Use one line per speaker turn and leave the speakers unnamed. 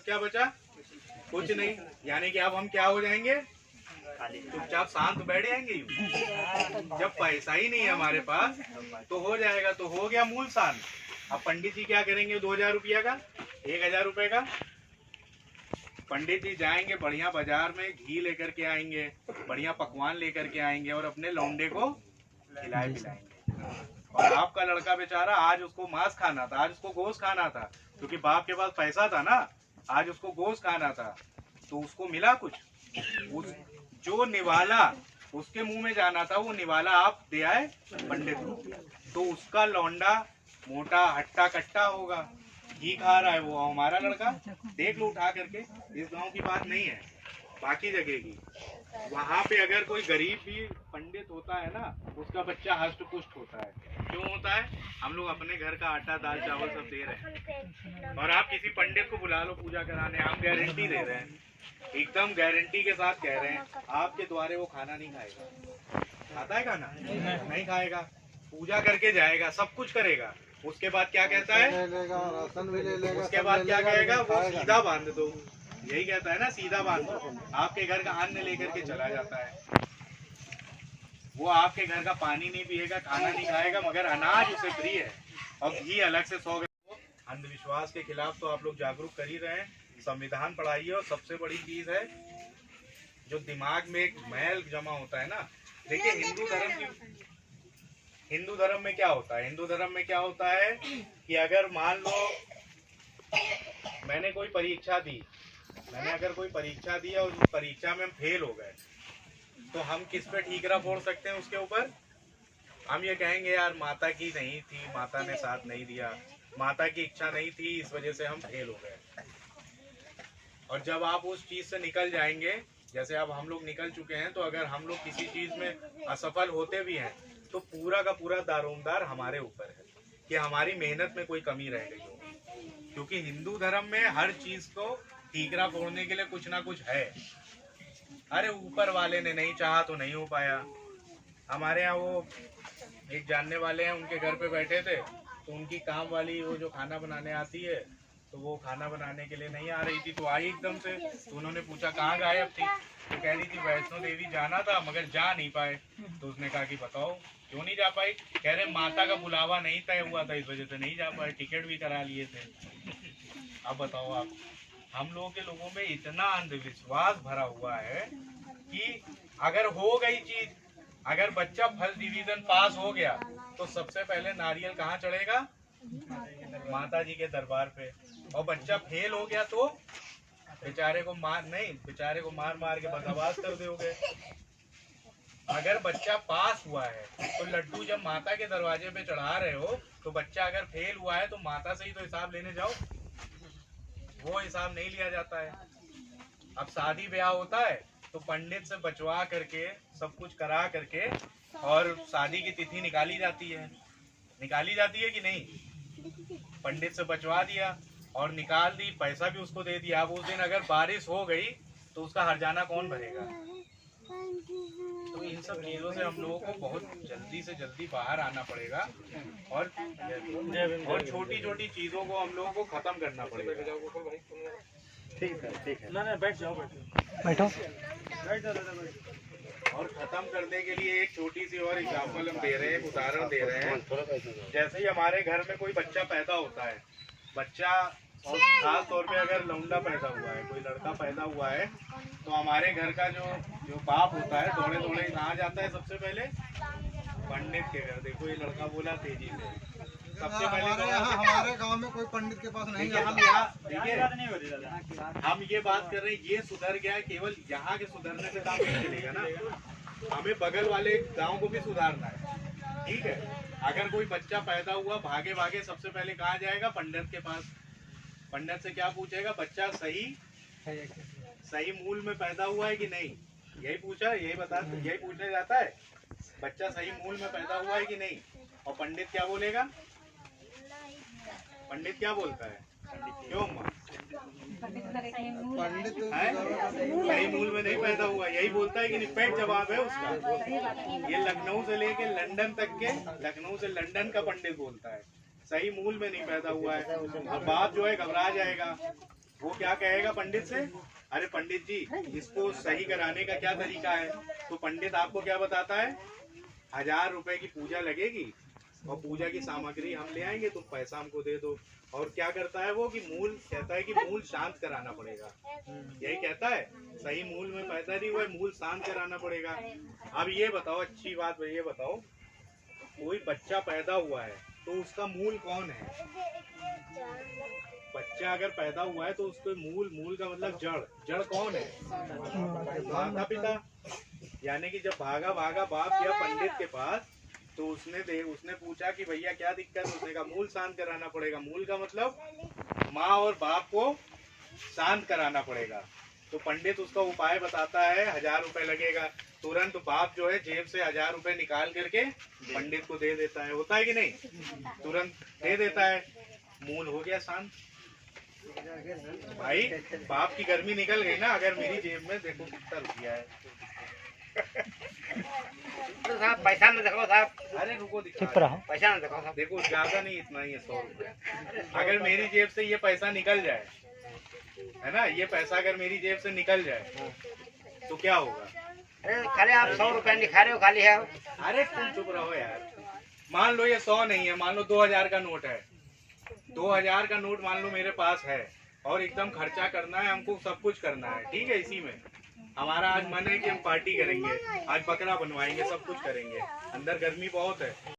क्या बचा? कुछ नहीं। यानी कि अब हम क्या हो जाएंगे? चुपचाप शांत बैठ जाएंगे। जब पैसा ही नहीं है हमारे पास तो हो जाएगा, तो हो गया मूल शांत। अब पंडित जी क्या करेंगे? 2000 रुपया का, 1000 रुपए का। पंडित जी जाएंगे बढ़िया बाजार में, घी लेकर के आएंगे, बढ़िया पकवान लेकर के आएंगे और अपने लौंडे को खिलाए पिलाएंगे। और आपका लड़का बेचारा, आज उसको मांस खाना था, आज उसको गोश्त खाना था, क्योंकि बाप के पास पैसा था ना, आज उसको गोश्त खाना था, तो उसको मिला कुछ? उस जो निवाला उसके मुंह में जाना था, वो निवाला आप दे आए पंडित को, तो उसका लौंडा मोटा हट्टा कट्टा होगा, घी खा रहा है वो। हमारा लड़का देख लो उठा करके, इस गांव की बात नहीं है, बाकी जगह की, वहाँ पे अगर कोई गरीब भी पंडित होता है ना, उसका बच्चा हष्ट पुष्ट होता है। क्यों होता है? हम लोग अपने घर का आटा दाल चावल सब दे रहे हैं, और आप किसी पंडित को बुला लो पूजा कराने, हम गारंटी दे रहे हैं, एकदम गारंटी के साथ कह रहे हैं, आपके द्वारे वो खाना नहीं खाएगा। खाता है खाना? नहीं खाएगा। पूजा करके जाएगा, सब कुछ करेगा, उसके बाद क्या कहता है? राशन भी ले लेगा। उसके बाद क्या कहेगा? वो सीधा बांध दो, यही कहता है ना, सीधा बांध दो। आपके घर का अन्न लेकर के चला जाता है, वो आपके घर का पानी नहीं पिएगा, खाना नहीं खाएगा, मगर अनाज उसे प्रिय है। और घी अलग से 100 ग्राम। अंधविश्वास के खिलाफ तो आप लोग जागरूक कर ही रहे हैं, संविधान पढ़ाइए। और सबसे बड़ी चीज है, जो दिमाग में एक मैल जमा होता है ना, देखिए हिंदू धर्म में क्या होता है? हिंदू धर्म में क्या होता है कि अगर मान लो मैंने कोई परीक्षा दी, अगर कोई परीक्षा दी और उस परीक्षा में हम फेल हो गए, तो हम किस पे ठीकरा फोड़ सकते हैं? उसके ऊपर हम ये कहेंगे, यार माता की नहीं थी, माता ने साथ नहीं दिया, माता की इच्छा नहीं थी, इस वजह से हम फेल हो गए। और जब आप उस चीज से निकल जाएंगे, जैसे अब हम लोग निकल चुके हैं, तो अगर हम लोग किसी चीज में असफल होते भी हैं, तो पूरा का पूरा दारोमदार हमारे ऊपर है कि हमारी मेहनत में कोई कमी रह गई हो। क्योंकि हिंदू धर्म में हर चीज को ठीकरा फोड़ने के लिए कुछ ना कुछ है। अरे ऊपर वाले ने नहीं चाहा तो नहीं हो पाया। हमारे यहाँ वो एक जानने वाले हैं, उनके घर पे बैठे थे, तो उनकी काम वाली वो जो खाना बनाने आती है, तो वो खाना बनाने के लिए नहीं आ रही थी, तो आई एकदम से, तो उन्होंने पूछा कहाँ गायब थी? तो कह रही थी वैष्णो देवी जाना था मगर जा नहीं पाए। तो उसने कहा कि बताओ क्यों नहीं जा पाई? कह रहे माता का बुलावा नहीं तय हुआ था, इस वजह से नहीं जा पाए, टिकट भी करा लिए थे। अब बताओ आप, हम लोगों में इतना अंधविश्वास भरा हुआ है कि अगर हो गई चीज, अगर बच्चा फर्स्ट डिवीजन पास हो गया, तो सबसे पहले नारियल कहाँ चढ़ेगा? माता जी के दरबार पे। और बच्चा फेल हो गया तो बेचारे को मार मार के बर्बाद कर दोगे। अगर बच्चा पास हुआ है तो लड्डू जब माता के दरवाजे पे चढ़ा रहे हो, तो बच्चा अगर फेल हुआ है तो माता से ही तो हिसाब लेने जाओ, वो हिसाब नहीं लिया जाता है। अब शादी ब्याह होता है तो पंडित से बचवा करके, सब कुछ करा करके, और शादी की तिथि निकाली जाती है कि नहीं? पंडित से बचवा दिया और निकाल दी, पैसा भी उसको दे दिया। अब उस दिन अगर बारिश हो गई तो उसका हर्जाना कौन भरेगा? तो इन सब चीजों से हम लोगों को बहुत जल्दी से जल्दी बाहर आना पड़ेगा, और छोटी छोटी चीजों को हम लोगों को खत्म करना पड़ेगा। ठीक है ना, बैठ जाओ बैठो। और खत्म करने के लिए एक छोटी सी और एग्जाम्पल हम दे रहे हैं, उदाहरण दे रहे हैं। जैसे ही हमारे घर में कोई बच्चा पैदा होता है, बच्चा, और खास तौर पे अगर लौंडा पैदा हुआ है, कोई लड़का पैदा हुआ है, तो हमारे घर का जो बाप होता है, दौड़े दौड़े कहाँ जाता है? सबसे पहले पंडित के घर। देखो ये लड़का बोला तेजी से, सबसे पहले हमारे गांव में कोई पंडित के पास नहीं जाता। हम यहाँ हम ये बात कर रहे हैं, ये सुधर गया, केवल यहाँ के सुधरने से काम नहीं चलेगा ना, हमें बगल वाले गांव को भी सुधारना है। ठीक है, अगर कोई बच्चा पैदा हुआ, भागे भागे सबसे पहले कहाँ जाएगा? पंडित के पास। पंडित से क्या पूछेगा? बच्चा सही मूल में पैदा हुआ है कि नहीं? यही पूछने जाता है, बच्चा सही मूल में पैदा हुआ है कि नहीं? और पंडित क्या बोलेगा? पंडित क्या बोलता है? क्यों माँ? पंडित सही मूल में नहीं पैदा हुआ, यही बोलता है कि नहीं? पेट जवाब है उसका। ये लखनऊ से लेके लंदन तक के, लखनऊ से लंदन का पंडित बोलता है, सही मूल में नहीं पैदा हुआ है। अब बाप जो है घबरा जाएगा, वो क्या कहेगा पंडित से, अरे पंडित जी इसको सही कराने का क्या तरीका है। तो पंडित आपको क्या बताता है, 1000 रुपए की पूजा लगेगी और पूजा की सामग्री हम ले आएंगे, तुम पैसा हमको दे दो। और क्या करता है वो कि मूल कहता है कि मूल शांत कराना पड़ेगा, यही कहता है। सही मूल में पैदा नहीं हुआ, मूल शांत कराना पड़ेगा। अब ये बताओ, अच्छी बात ये बताओ, कोई बच्चा पैदा हुआ है तो उसका मूल कौन है। बच्चा अगर पैदा हुआ है तो उसके मूल का मतलब जड़ कौन है, माता पिता। यानी कि जब भागा बाप या पंडित के पास, तो उसने पूछा कि भैया क्या दिक्कत है। उसने कहा मूल शांत कराना पड़ेगा। मूल का मतलब माँ और बाप को शांत कराना पड़ेगा। तो पंडित उसका उपाय बताता है, 1000 रुपए लगेगा। तुरंत बाप जो है जेब से 1000 रुपए निकाल करके पंडित को दे देता है, होता है कि नहीं, तुरंत दे देता है, मूल हो गया शांत। भाई बाप की गर्मी निकल गई ना। अगर मेरी जेब में देखो कितना रुपया है।
तो साहब पैसा न देखो साहब,
अरे रुको
पैसा न देखो साहब,
देखो ज्यादा नहीं, इतना ही है, 100 रुपए। अगर मेरी जेब से ये पैसा निकल जाए, है ना, ये पैसा अगर मेरी जेब से निकल जाए तो क्या होगा।
अरे खाली आप 100 रुपया निखा रहे हो खाली है।
अरे तुम चुप रहो यार। मान लो ये 100 नहीं है, मान लो 2000 का नोट है। 2000 का नोट मान लो मेरे पास है और एकदम खर्चा करना है, हमको सब कुछ करना है, ठीक है। इसी में हमारा आज मन है कि हम पार्टी करेंगे, आज बकरा बनवाएंगे, सब कुछ करेंगे। अंदर गर्मी बहुत है।